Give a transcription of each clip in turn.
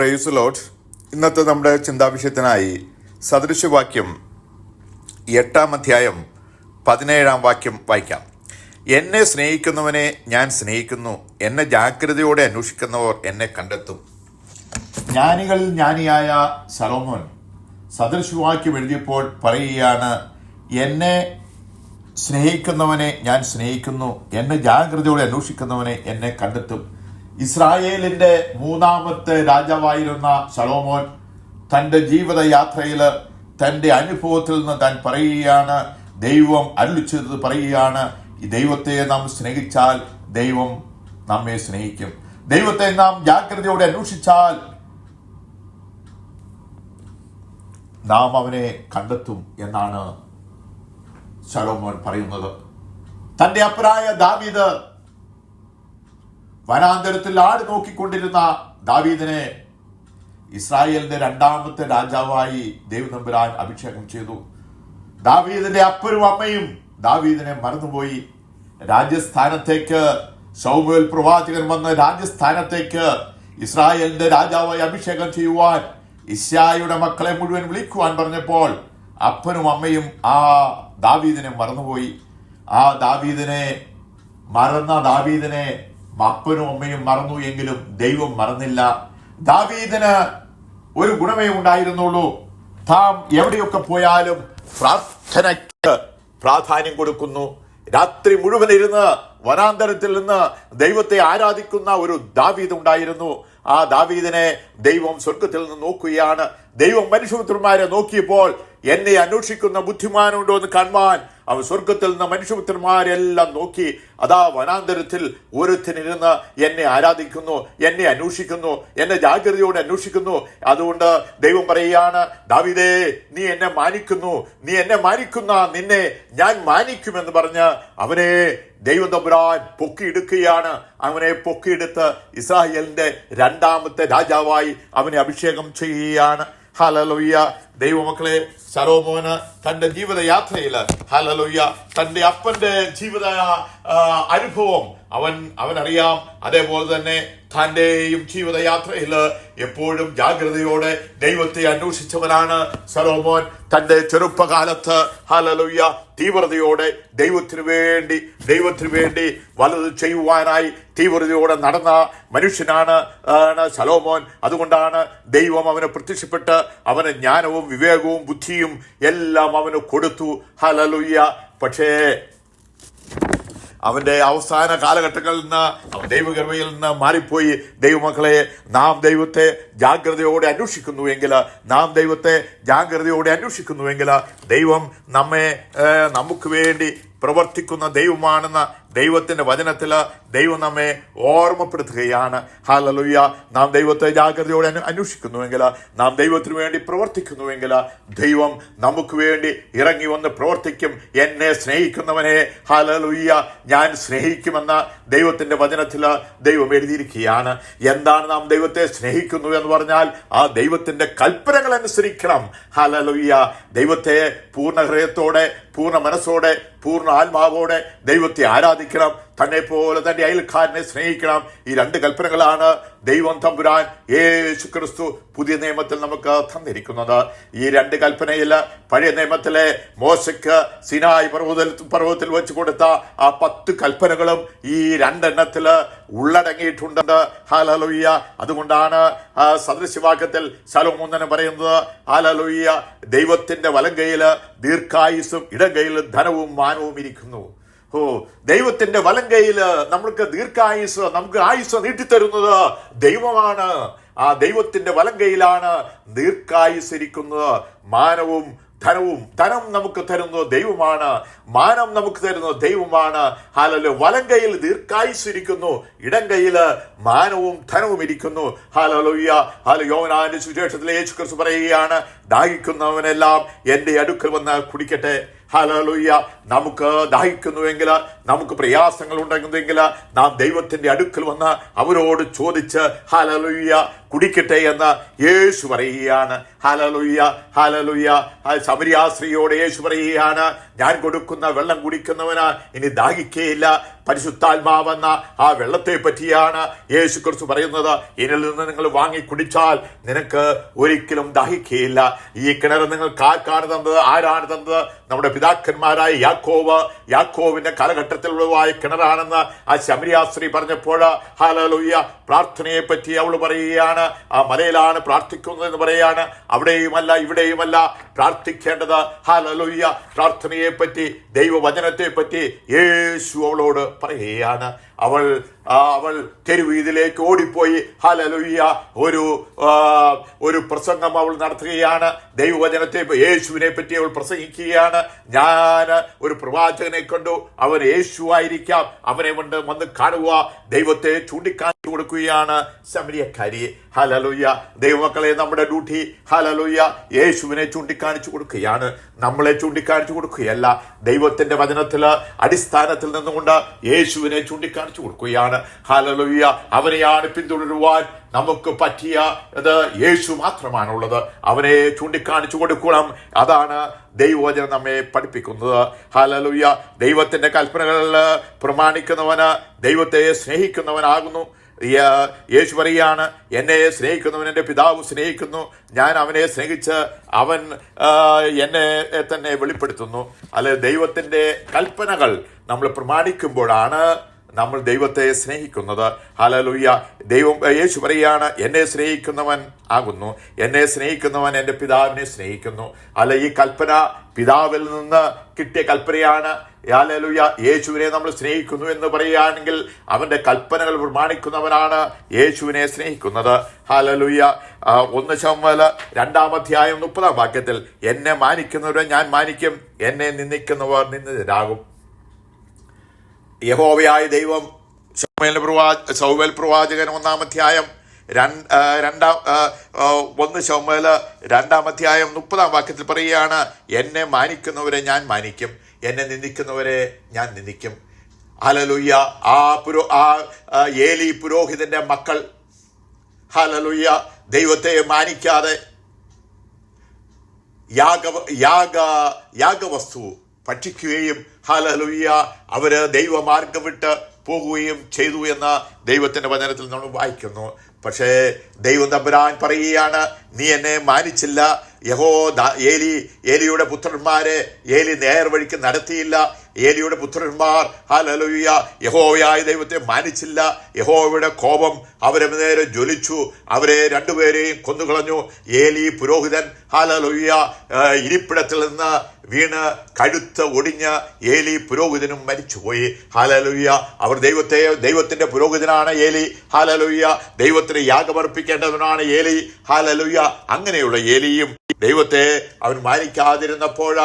Praise Lord. ഇന്നത്തെ നമ്മുടെ ചിന്താവിഷയത്തിനായി സദൃശവാക്യം 8 അധ്യായം 17 വാക്യം വായിക്കാം. എന്നെ സ്നേഹിക്കുന്നവനെ ഞാൻ സ്നേഹിക്കുന്നു, എന്നെ ജാഗ്രതയോടെ അന്വേഷിക്കുന്നവർ എന്നെ കണ്ടെത്തും. ജ്ഞാനികളിൽ ജ്ഞാനിയായ ശലോമോൻ സദൃശവാക്യം എഴുതിയപ്പോൾ പറയുകയാണ്, എന്നെ സ്നേഹിക്കുന്നവനെ ഞാൻ സ്നേഹിക്കുന്നു, എന്നെ ജാഗ്രതയോടെ അന്വേഷിക്കുന്നവനെ എന്നെ കണ്ടെത്തും. ഇസ്രായേലിന്റെ 3ാമത്തെ രാജാവായിരുന്ന ശലോമോൻ തൻ്റെ ജീവിതയാത്രയിൽ തൻ്റെ അനുഭവത്തിൽ നിന്ന് താൻ പറയുകയാണ്, ദൈവം അരുളിച്ചത് പറയുകയാണ്, ഈ ദൈവത്തെ നാം സ്നേഹിച്ചാൽ ദൈവം നമ്മെ സ്നേഹിക്കും, ദൈവത്തെ നാം ജാഗ്രതയോടെ അന്വേഷിച്ചാൽ നാം അവനെ കണ്ടെത്തും എന്നാണ് ശലോമോൻ പറയുന്നത്. തൻ്റെ അപ്പനായ ദാവീദ് വനാന്തരത്തിൽ ആട് നോക്കിക്കൊണ്ടിരുന്ന ദാവീദിനെ ഇസ്രായേലിന്റെ 2ാമത്തെ രാജാവായി ദൈവതമ്പുരാൻ അഭിഷേകം ചെയ്തു. ദാവീദിന്റെ അപ്പനും അമ്മയും ദാവീദിനെ മറന്നുപോയി. രാജസ്ഥാനത്തേക്ക് ശമൂവേൽ പ്രവാചകൻ വന്ന് രാജസ്ഥാനത്തേക്ക് ഇസ്രായേലിന്റെ രാജാവായി അഭിഷേകം ചെയ്യുവാൻ യിശ്ശായിയുടെ മക്കളെ മുഴുവൻ വിളിക്കുവാൻ പറഞ്ഞപ്പോൾ അപ്പനും അമ്മയും ആ ദാവീദിനെ മറന്നുപോയി. ആ ദാവീദിനെ അപ്പനും അമ്മയും മറന്നു എങ്കിലും ദൈവം മറന്നില്ല. ദാവീദിന് ഒരു ഗുണമേ ഉണ്ടായിരുന്നുള്ളൂ, താൻ എവിടെയൊക്കെ പോയാലും പ്രാർത്ഥനയ്ക്ക് പ്രാധാന്യം കൊടുക്കുന്നു. രാത്രി മുഴുവൻ ഇരുന്ന് വനാന്തരത്തിൽ നിന്ന് ദൈവത്തെ ആരാധിക്കുന്ന ഒരു ദാവീദ് ഉണ്ടായിരുന്നു. ആ ദാവീദിനെ ദൈവം സ്വർഗത്തിൽ നിന്ന് നോക്കുകയാണ്. ദൈവം മനുഷ്യപുത്രന്മാരെ നോക്കിയപ്പോൾ എന്നെ അന്വേഷിക്കുന്ന ബുദ്ധിമാനുണ്ടോ എന്ന് കാണുവാൻ അവൻ സ്വർഗത്തിൽ നിന്ന് മനുഷ്യപുത്രന്മാരെല്ലാം നോക്കി. അതാ വനാന്തരത്തിൽ ഒരുത്തനിരുന്ന് എന്നെ ആരാധിക്കുന്നു, എന്നെ അന്വേഷിക്കുന്നു, എന്നെ ജാഗ്രതയോടെ അന്വേഷിക്കുന്നു. അതുകൊണ്ട് ദൈവം പറയുകയാണ്, ദാവീദേ, നീ എന്നെ മാനിക്കുന്നു, നീ എന്നെ മാനിക്കുന്ന നിന്നെ ഞാൻ മാനിക്കുമെന്ന് പറഞ്ഞ് അവനെ ദൈവം തമ്പുരാൻ പൊക്കിയെടുക്കുകയാണ്. അവനെ പൊക്കിയെടുത്ത് ഇസ്രായേലിന്റെ 2ാമത്തെ രാജാവായി അവനെ അഭിഷേകം ചെയ്യുകയാണ്. ഹല്ലേലൂയ. ദൈവമക്കളെ, ശലോമോന് തന്റെ ജീവിതയാത്രയിൽ തന്റെ അപ്പന്റെ ജീവിത അനുഭവം അവനറിയാം. അതേപോലെ തന്നെ തന്റെയും ജീവിതയാത്രയിൽ എപ്പോഴും ജാഗ്രതയോടെ ദൈവത്തെ അന്വേഷിച്ചവനാണ് ശലോമോൻ. തന്റെ ചെറുപ്പകാലത്ത് തീവ്രതയോടെ ദൈവത്തിനു വേണ്ടി വലുത് ചെയ്യുവാനായി തീവ്രതയോടെ നടന്ന മനുഷ്യനാണ് ശലോമോൻ. അതുകൊണ്ടാണ് ദൈവം അവന് പ്രത്യക്ഷപ്പെട്ട് അവന് ജ്ഞാനവും വിവേകവും ബുദ്ധിയും എല്ലാം അവന് കൊടുത്തു. പക്ഷേ അവന്റെ അവസാന കാലഘട്ടങ്ങളിൽ നിന്ന് ദൈവകൃപയിൽ നിന്ന് മാറിപ്പോയി. ദൈവമക്കളെ, നാം ദൈവത്തെ ജാഗ്രതയോടെ അന്വേഷിക്കുന്നുവെങ്കിൽ ദൈവം നമുക്ക് വേണ്ടി പ്രവർത്തിക്കുന്ന ദൈവമാണെന്ന് ദൈവത്തിന്റെ വചനത്തിൽ ദൈവം നമ്മെ ഓർമ്മപ്പെടുത്തുകയാണ്. ഹല്ലേലൂയ. നാം ദൈവത്തെ ജാഗ്രതയോടെ അന്വേഷിക്കുന്നുവെങ്കിൽ, നാം ദൈവത്തിന് വേണ്ടി പ്രവർത്തിക്കുന്നുവെങ്കിൽ ദൈവം നമുക്ക് വേണ്ടി ഇറങ്ങി വന്ന് പ്രവർത്തിക്കും. എന്നെ സ്നേഹിക്കുന്നവനെ ഹല്ലേലൂയ ഞാൻ സ്നേഹിക്കുമെന്ന് ദൈവത്തിന്റെ വചനത്തിൽ ദൈവം എഴുതിയിരിക്കുകയാണ്. എന്താണ് നാം ദൈവത്തെ സ്നേഹിക്കുന്നു എന്ന് പറഞ്ഞാൽ ആ ദൈവത്തിന്റെ കൽപ്പനകൾ അനുസരിക്കണം. ഹല്ലേലൂയ. ദൈവത്തെ പൂർണ്ണ ഹൃദയത്തോടെ, പൂർണ്ണ മനസ്സോടെ, പൂർണ്ണ ആത്മാവോടെ ദൈവത്തെ ആരാധിക്കണം. തന്നെ പോലെ തന്റെ അയൽക്കാരനെ സ്നേഹിക്കണം. ഈ 2 കൽപ്പനകളാണ് ദൈവം തമ്പുരാൻ യേശു ക്രിസ്തു പുതിയ നിയമത്തിൽ നമുക്ക് തന്നിരിക്കുന്നത്. ഈ 2 കൽപ്പനയിൽ പഴയ നിയമത്തിലെ മോശയ്ക്ക് സിനായി പർവ്വതത്തിൽ വെച്ച് കൊടുത്ത ആ 10 കൽപ്പനകളും ഈ 2 എണ്ണത്തിൽ ഉള്ളടങ്ങിയിട്ടുണ്ട്. ഹല്ലേലൂയ. അതുകൊണ്ടാണ് സദൃശവാക്യത്തിൽ ശലോമോൻ തന്നെ പറയുന്നത്, ഹല്ലേലൂയ, ദൈവത്തിന്റെ വലങ്കയിൽ ദീർഘായുസ്സും ഇടങ്കയിൽ ധനവും മാനവും ഇരിക്കുന്നു. ദൈവത്തിന്റെ വലങ്കയിൽ നമുക്ക് ദീർഘായുസ്, നമുക്ക് ആയുസ് നീട്ടിത്തരുന്നത് ദൈവമാണ്. ആ ദൈവത്തിന്റെ വലങ്കയിലാണ് ദീർഘായുസ് ഇരിക്കുന്നത്. മാനവും ധനം നമുക്ക് തരുന്നത് ദൈവമാണ്, മാനം നമുക്ക് തരുന്നത് ദൈവമാണ്. ഹല്ലേലൂയ. വലങ്കയിൽ ദീർഘായുസ് ഇരിക്കുന്നു, ഇടങ്കയിൽ മാനവും ധനവും ഇരിക്കുന്നു. ഹല്ലേലൂയ. യോഹന്നാന്റെ സുവിശേഷത്തിൽ യേശു ക്രിസ്തു പറയുകയാണ്, ദാഹിക്കുന്നവനെല്ലാം എന്റെ അടുക്കൽ വന്ന് കുടിക്കട്ടെ. ഹല്ലേലൂയ. നമുക്ക് ദാഹിക്കുന്നുവെങ്കിൽ, നമുക്ക് പ്രയാസങ്ങൾ ഉണ്ടെങ്കിൽ നാം ദൈവത്തിന്റെ അടുക്കൽ വന്ന് അവരോട് ചോദിച്ച് ഹല്ലേലൂയ കുടിക്കട്ടെ എന്ന് യേശു പറയുകയാണ്. ഹല്ലേലൂയ. ഹല്ലേലൂയ. സമരിയാ സ്ത്രീയോട് യേശു പറയുകയാണ്, ഞാൻ കൊടുക്കുന്ന വെള്ളം കുടിക്കുന്നവന് ഇനി ദാഹിക്കുകയില്ല, പരിശുദ്ധാത്മാവെന്ന ആ വെള്ളത്തെ പറ്റിയാണ് യേശു ക്രിസ്തു പറയുന്നത്. ഇതിൽ നിന്ന് നിങ്ങൾ വാങ്ങി കുടിച്ചാൽ നിനക്ക് ഒരിക്കലും ദാഹിക്കുകയില്ല. ഈ കിണർ നിങ്ങൾക്ക് ആർക്കാണ് തന്നത്? ആരാണ് തന്നത്? നമ്മുടെ പിതാക്കന്മാരായ യാക്കോവിന്റെ കാലഘട്ടത്തിലുള്ളതായ കിണറാണെന്ന് ആ ശമരിയാസ്ത്രീ പറഞ്ഞപ്പോൾ ഹല്ലേലൂയ പ്രാർത്ഥനയെ പറ്റി അവൾ പറയുകയാണ്. ആ മലയിലാണ് പ്രാർത്ഥിക്കുന്നത് എന്ന് പറയുകയാണ്. അവിടെയുമല്ല ഇവിടെയുമല്ല പ്രാർത്ഥിക്കേണ്ടത്. ഹല്ലേലൂയ പ്രാർത്ഥനയെ പറ്റി, ദൈവവചനത്തെ പറ്റി യേശു അവളോട് പറയുകയാണ്. അവൾ തെരുവീതിലേക്ക് ഓടിപ്പോയി ഹല്ലേലൂയ ഒരു പ്രസംഗം അവൾ നടത്തുകയാണ്. ദൈവവചനത്തെ യേശുവിനെ പറ്റി അവൾ പ്രസംഗിക്കുകയാണ്. ഞാൻ ഒരു പ്രവാചകനെ കണ്ടു, അവൻ യേശു ആയിരിക്കാം, അവനെ കൊണ്ട് വന്ന് കാണുക. ദൈവത്തെ ചൂണ്ടിക്കാണിച്ചു കൊടുക്കുകയാണ് ശമരിയക്കാരി. ഹല്ലേലൂയ. ദൈവമക്കളെ, നമ്മുടെ ഡ്യൂട്ടി ഹല്ലേലൂയ യേശുവിനെ ചൂണ്ടിക്കാണിച്ചു കൊടുക്കുകയാണ്, നമ്മളെ ചൂണ്ടിക്കാണിച്ചു കൊടുക്കുകയല്ല. ദൈവത്തിന്റെ വചനത്തിൽ അടിസ്ഥാനത്തിൽ നിന്നുകൊണ്ട് യേശുവിനെ ചൂണ്ടിക്കാണിച്ചു കൊടുക്കുകയാണ്. ഹല്ലേലൂയ. അവനെയാണ് പിന്തുടരുവാൻ നമുക്ക് പറ്റിയ യേശു മാത്രമാണുള്ളത്. അവനെ ചൂണ്ടിക്കാണിച്ചു കൊടുക്കണം. അതാണ് ദൈവവചനം നമ്മെ പഠിപ്പിക്കുന്നത്. ഹല്ലേലൂയ. ദൈവത്തിന്റെ കൽപ്പനകളിൽ പ്രമാണിക്കുന്നവന് ദൈവത്തെ സ്നേഹിക്കുന്നവനാകുന്നു. യേശു പറയാണ്, എന്നെ സ്നേഹിക്കുന്നവൻ എൻ്റെ പിതാവ് സ്നേഹിക്കുന്നു, ഞാൻ അവനെ സ്നേഹിച്ച് അവൻ എന്നെ തന്നെ വെളിപ്പെടുത്തുന്നു. അല്ലെ, ദൈവത്തിന്റെ കൽപ്പനകൾ നമ്മൾ പ്രമാണിക്കുമ്പോഴാണ് നമ്മൾ ദൈവത്തെ സ്നേഹിക്കുന്നത്. ഹല്ലേലൂയ. യേശു പറയാണ്, എന്നെ സ്നേഹിക്കുന്നവൻ ആകുന്നു, എന്നെ സ്നേഹിക്കുന്നവൻ എൻ്റെ പിതാവിനെ സ്നേഹിക്കുന്നു. അല്ല, ഈ കൽപ്പന പിതാവിൽ നിന്ന് കിട്ടിയ കൽപ്പനയാണ്. ഹല്ലേലൂയ. യേശുവിനെ നമ്മൾ സ്നേഹിക്കുന്നു എന്ന് പറയുകയാണെങ്കിൽ അവന്റെ കൽപ്പനകൾ പ്രമാണിക്കുന്നവനാണ് യേശുവിനെ സ്നേഹിക്കുന്നത്. ഹല്ലേലൂയ. 1 ശമൂവേൽ 2-30 എന്നെ മാനിക്കുന്നവരെ ഞാൻ മാനിക്കും, എന്നെ നിന്ദിക്കുന്നവർ നിന്ദിതരാകും. യഹോവയായ ദൈവം ശമൂവേൽ പ്രവാചകൻ 1 ശമൂവേൽ 2 പറയുകയാണ്, എന്നെ മാനിക്കുന്നവരെ ഞാൻ മാനിക്കും, എന്നെ നിന്ദിക്കുന്നവരെ ഞാൻ നിന്ദിക്കും. ഹല്ലേലൂയ. ഏലി പുരോഹിതന്റെ മക്കൾ ഹല്ലേലൂയ ദൈവത്തെ മാനിക്കാതെ യാഗവസ്തു ഭക്ഷിക്കുകയും ഹല്ലേലൂയ അവര് ദൈവമാർഗം വിട്ട് പോകുകയും ചെയ്തു എന്ന് ദൈവത്തിന്റെ വചനത്തിൽ നമ്മൾ വായിക്കുന്നു. പക്ഷേ ദൈവം തമ്പുരാൻ പറയുകയാണ്, നീ എന്നെ മാനിച്ചില്ല. ഏലിയുടെ പുത്രന്മാരെ ഏലി നേർവഴിക്ക് നടത്തിയില്ല. ഏലിയുടെ പുത്രന്മാർ ഹല്ലേലൂയ യഹോവയായ ദൈവത്തെ മാനിച്ചില്ല. യഹോവയുടെ കോപം അവരെ നേരെ ജ്വലിച്ചു. അവരെ രണ്ടുപേരെയും കൊന്നുകളഞ്ഞു. ഏലി പുരോഹിതൻ ഹല്ലേലൂയ ഇരിപ്പിടത്തിൽ നിന്ന് വീണ് കഴുത്ത് ഒടിഞ്ഞ് ഏലി പുരോഹിതനും മരിച്ചുപോയി. ഹല്ലേലൂയ. അവർ ദൈവത്തിന്റെ പുരോഹിതനാണ് ഏലി. ഹല്ലേലൂയ. ദൈവത്തിന് യാഗമർപ്പിക്കേണ്ടവനാണ് ഏലി. ഹല്ലേലൂയ. അങ്ങനെയുള്ള ഏലിയും ദൈവത്തെ അവൻ മാനിക്കാതിരുന്നപ്പോൾ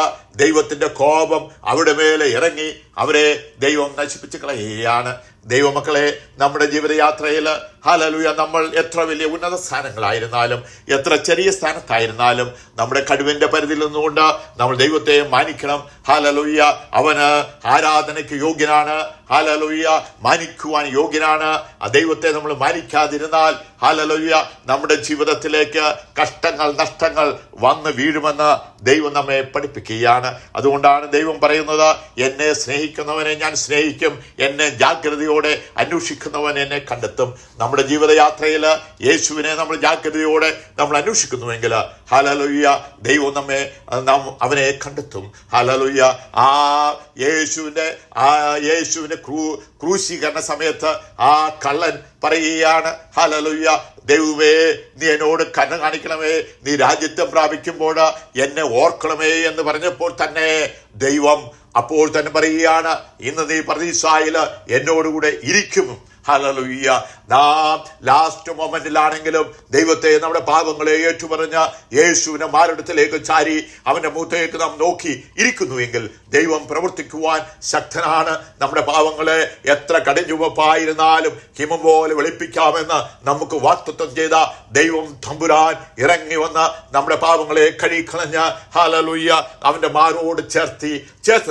ദൈവത്തിന്റെ കോപം അവരുടെ മേലെ ഇറങ്ങി അവരെ ദൈവം നശിപ്പിച്ച് കളയുകയാണ്. ദൈവമക്കളെ, നമ്മുടെ ജീവിതയാത്രയിൽ ഹല്ലേലൂയ നമ്മൾ എത്ര വലിയ ഉന്നത സ്ഥാനങ്ങളായിരുന്നാലും എത്ര ചെറിയ സ്ഥാനത്തായിരുന്നാലും നമ്മുടെ കഴിവിന്റെ പരിധിയിൽ നിന്നുകൊണ്ട് നമ്മൾ ദൈവത്തെ മാനിക്കണം. ഹല്ലേലൂയ. അവന് ആരാധനയ്ക്ക് യോഗ്യനാണ്. ഹല്ലേലൂയ. മാനിക്കുവാൻ യോഗ്യനാണ്. ആ ദൈവത്തെ നമ്മൾ മാനിക്കാതിരുന്നാൽ ഹല്ലേലൂയ നമ്മുടെ ജീവിതത്തിലേക്ക് കഷ്ടങ്ങൾ നഷ്ടങ്ങൾ വന്ന് വീഴുമെന്ന് ദൈവം നമ്മെ പഠിപ്പിക്കുകയാണ്. അതുകൊണ്ടാണ് ദൈവം പറയുന്നത്, എന്നെ സ്നേഹിക്കുന്നവനെ ഞാൻ സ്നേഹിക്കും, എന്നെ ജാഗ്രതയോടെ അന്വേഷിക്കുന്നവൻ എന്നെ കണ്ടെത്തും. നമ്മുടെ ജീവിതയാത്രയിൽ യേശുവിനെ നമ്മൾ ജാഗ്രതയോടെ നമ്മൾ അന്വേഷിക്കുന്നുവെങ്കിൽ ഹല്ലേലൂയ ദൈവം അവനെ കണ്ടെത്തും. ഹല്ലേലൂയ. യേശുവിന്റെ ക്രൂശീകരണ സമയത്ത് ആ കള്ളൻ പറയുകയാണ്, ഹല്ലേലൂയ ദൈവമേ നീ എന്നോട് കരുണ കാണിക്കണമേ, നീ രാജ്യത്വം പ്രാപിക്കുമ്പോൾ എന്നെ ഓർക്കണമേ എന്ന് പറഞ്ഞപ്പോൾ തന്നെ ദൈവം അപ്പോൾ തന്നെ പറയുകയാണ്, ഇന്ന് നീ പർദീസായിൽ എന്നോടുകൂടെ ഇരിക്കും. ഹല്ലേലൂയ. നാം ലാസ്റ്റ് മൊമെന്റിലാണെങ്കിലും ദൈവത്തെ നമ്മുടെ പാപങ്ങളെ ഏറ്റുപറഞ്ഞ യേശുവിനെ മാറിടത്തിലേക്ക് ചാരി അവന്റെ മുഖത്തേക്ക് നാം നോക്കി ഇരിക്കുന്നുവെങ്കിൽ ദൈവം പ്രവർത്തിക്കുവാൻ ശക്തനാണ്. നമ്മുടെ പാവങ്ങളെ എത്ര കടുംചുവപ്പായിരുന്നാലും ഹിമം പോലെ വെളുപ്പിക്കാമെന്ന് നമുക്ക് വാഗ്ദത്തം ചെയ്ത ദൈവം തമ്പുരാൻ ഇറങ്ങി വന്ന് നമ്മുടെ പാവങ്ങളെ കഴുകിക്കളഞ്ഞ ഹല്ലേലൂയ അവന്റെ മാറോട് ചേർത്ത്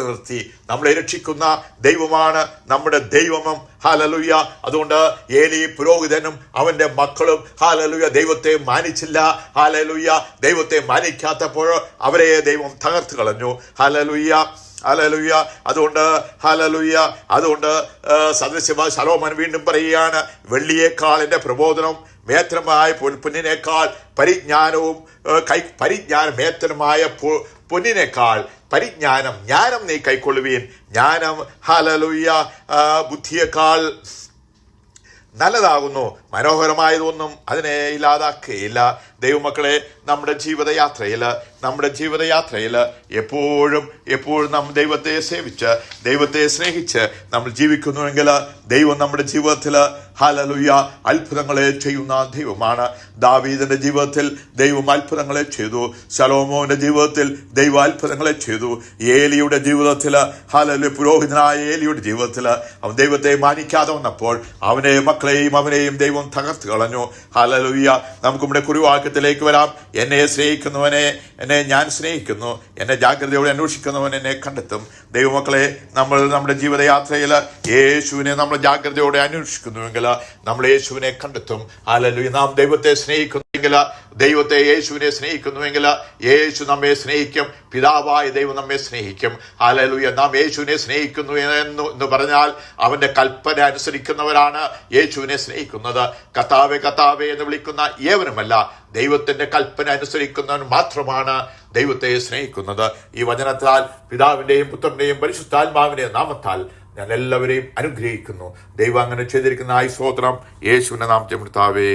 നിർത്തി നമ്മളെ രക്ഷിക്കുന്ന ദൈവമാണ് നമ്മുടെ ദൈവം. ഹല്ലേലൂയ. അതുകൊണ്ട് ഏലി പുരോഹിതനും അവന്റെ മക്കളും ഹല്ലേലൂയ ദൈവത്തെ മാനിച്ചില്ല. ഹല്ലേലൂയ. ദൈവത്തെ മാനിക്കാത്തപ്പോൾ അവരെ ദൈവം തകർത്ത് കളഞ്ഞു. ഹല്ലേലൂയ. ഹല്ലേലൂയ. അതുകൊണ്ട് സദൃശമായ ശലോമോൻ വീണ്ടും പറയുകയാണ്, വെള്ളിയേക്കാൾ എൻ്റെ പ്രബോധനം, മേത്രമായ പൊന്നിനേക്കാൾ പരിജ്ഞാനവും മേത്രമായ പൊന്നിനേക്കാൾ ജ്ഞാനം നീ കൈക്കൊള്ളുവീൻ. ജ്ഞാനം ഹല്ലേലൂയ ബുദ്ധിയേക്കാൾ നല്ലതാകുന്നു, മനോഹരമായതൊന്നും അതിനെ ഇല്ലാതാക്കുകയില്ല. ദൈവമക്കളെ, നമ്മുടെ ജീവിതയാത്രയിൽ എപ്പോഴും നാം ദൈവത്തെ സേവിച്ച് ദൈവത്തെ സ്നേഹിച്ച് നമ്മൾ ജീവിക്കുന്നുവെങ്കിൽ ദൈവം നമ്മുടെ ജീവിതത്തിൽ ഹല്ലേലൂയ അത്ഭുതങ്ങളെ ചെയ്യുന്ന ദൈവമാണ്. ദാവീദിന്റെ ജീവിതത്തിൽ ദൈവം അത്ഭുതങ്ങളെ ചെയ്തു. ശലോമോന്റെ ജീവിതത്തിൽ ദൈവം അത്ഭുതങ്ങളെ ചെയ്തു. ഏലിയുടെ ജീവിതത്തിൽ ഹല്ലേലൂയ പുരോഹിതനായ ഏലിയുടെ ജീവിതത്തിൽ അവൻ ദൈവത്തെ മാനിക്കാതെ വന്നപ്പോൾ അവനെയും ദൈവം തകർത്ത് കളഞ്ഞു. ഹല്ലേലൂയ. നമുക്ക് നമ്മുടെ കുറിവാക്യത്തിലേക്ക് വരാം. എന്നെ സ്നേഹിക്കുന്നവനെ ഞാൻ സ്നേഹിക്കുന്നു, എന്നെ ജാഗ്രതയോടെ അന്വേഷിക്കുന്നവൻ എന്നെ കണ്ടെത്തും. ദൈവമക്കളെ, നമ്മൾ നമ്മുടെ ജീവിതയാത്രയിൽ യേശുവിനെ നമ്മൾ ജാഗ്രതയോടെ അന്വേഷിക്കുന്നുവെങ്കിൽ നമ്മൾ യേശുവിനെ കണ്ടെത്തും. ഹല്ലേലൂയ. നാം ദൈവത്തെ യേശുവിനെ സ്നേഹിക്കുന്നുവെങ്കിൽ യേശു നമ്മെ സ്നേഹിക്കും. പിതാവായ ദൈവം നമ്മെ സ്നേഹിക്കും. ഹല്ലേലൂയ. നാം യേശുവിനെ സ്നേഹിക്കുന്നു എന്ന് പറഞ്ഞാൽ അവന്റെ കൽപ്പന അനുസരിക്കുന്നവരാണ് യേശുവിനെ സ്നേഹിക്കുന്നത്. കർത്താവേ കർത്താവേ എന്ന് വിളിക്കുന്ന ഏവനുമല്ല, ദൈവത്തിന്റെ കൽപ്പന അനുസരിക്കുന്നവൻ മാത്രമാണ് ദൈവത്തെ സ്നേഹിക്കുന്നത്. ഈ വചനത്താൽ പിതാവിന്റെയും പുത്രന്റെയും പരിശുദ്ധാത്മാവിന്റെയും നാമത്താൽ ഞാൻ എല്ലാവരെയും അനുഗ്രഹിക്കുന്നു. ദൈവം അങ്ങനെ ചെയ്തിരിക്കുന്ന സ്തോത്രം. യേശുവിന്റെ നാമത്തിൽ കർത്താവേ.